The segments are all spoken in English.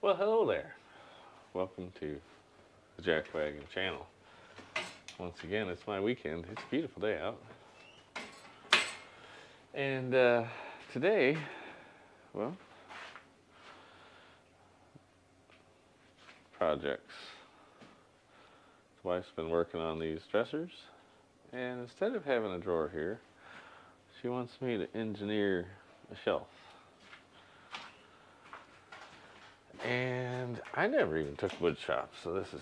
Well, hello there. Welcome to the Jackwagon channel. Once again, it's my weekend. It's a beautiful day out. And today, well, projects. The wife's been working on these dressers, and instead of having a drawer here, she wants me to engineer a shelf. And I never even took wood shop, so this is,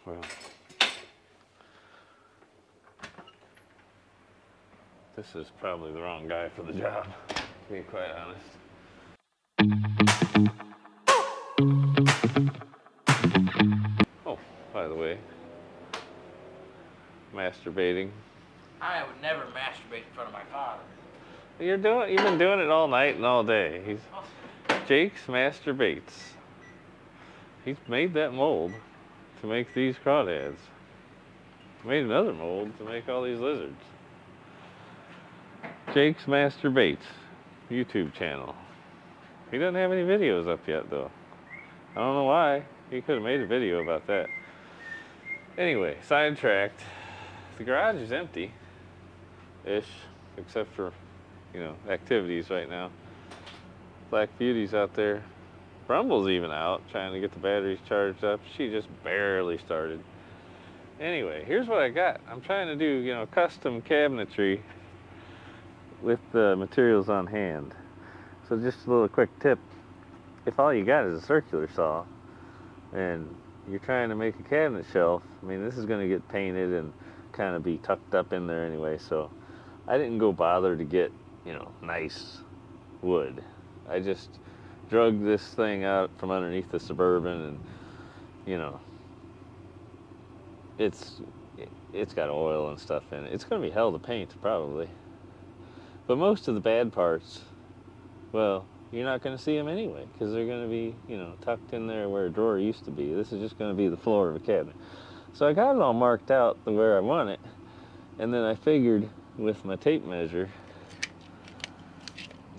well, this is probably the wrong guy for the job, to be quite honest. Oh, by the way, masturbating. I would never masturbate in front of my father. You've been doing it all night and all day. Jake's Masturbates. He's made that mold to make these crawdads. Made another mold to make all these lizards. Jake's Masturbates YouTube channel. He doesn't have any videos up yet though. I don't know why. He could have made a video about that. Anyway, sidetracked. The garage is empty-ish, except for, activities right now. Black Beauty's out there. Brumble's even out, trying to get the batteries charged up. She just barely started. Anyway, here's what I got. I'm trying to do, custom cabinetry with the materials on hand. So just a little quick tip. If all you got is a circular saw, and you're trying to make a cabinet shelf, I mean, this is going to get painted and kind of be tucked up in there anyway, so I didn't go bother to get, nice wood. I just drug this thing out from underneath the Suburban, and it's got oil and stuff in it. It's going to be hell to paint probably, but most of the bad parts, well, you're not going to see them anyway because they're going to be tucked in there where a drawer used to be. This is just going to be the floor of a cabinet. So I got it all marked out where I want it, and then I figured with my tape measure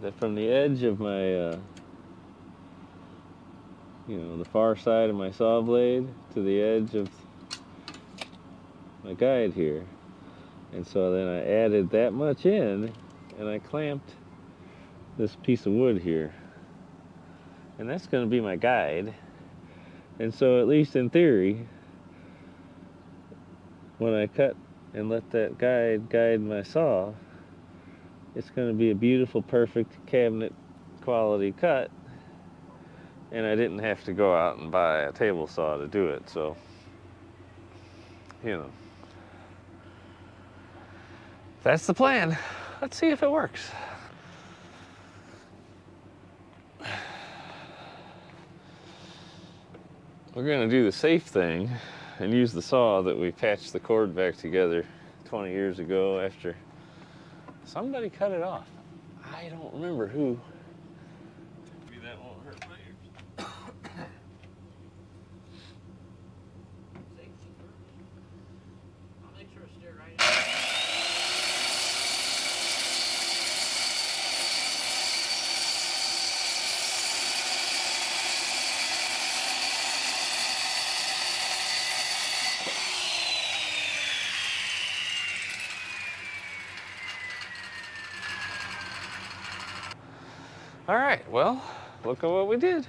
that from the edge of my, the far side of my saw blade to the edge of my guide here. And so then I added that much in, and I clamped this piece of wood here. And that's going to be my guide. And so at least in theory, when I cut and let that guide my saw, it's going to be a beautiful, perfect cabinet quality cut, and I didn't have to go out and buy a table saw to do it. So, that's the plan. Let's see if it works. We're going to do the safe thing and use the saw that we patched the cord back together 20 years ago after somebody cut it off. I don't remember who. Maybe that won't hurt my ears. I'll make sure to steer right in. All right, well, look at what we did.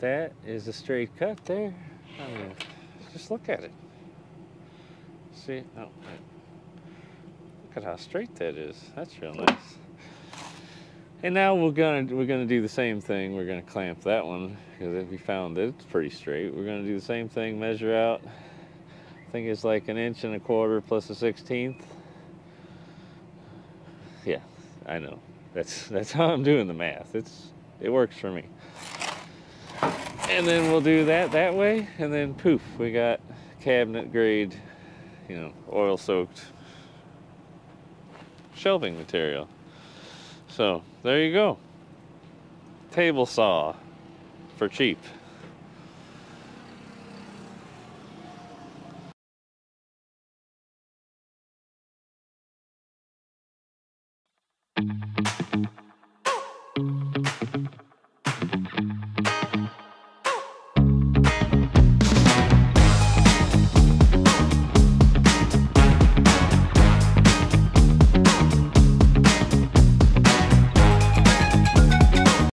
That is a straight cut there. I mean, just look at it. See? Oh, wait. Look at how straight that is. That's real nice. And now we're gonna do the same thing. We're gonna clamp that one because if we found that it's pretty straight, we're gonna do the same thing. Measure out. I think it's like 1 1/4 inches plus a 1/16. Yeah. I know. That's how I'm doing the math. It works for me. And then we'll do that way, and then poof, we got cabinet grade, oil soaked shelving material. So there you go. Table saw for cheap.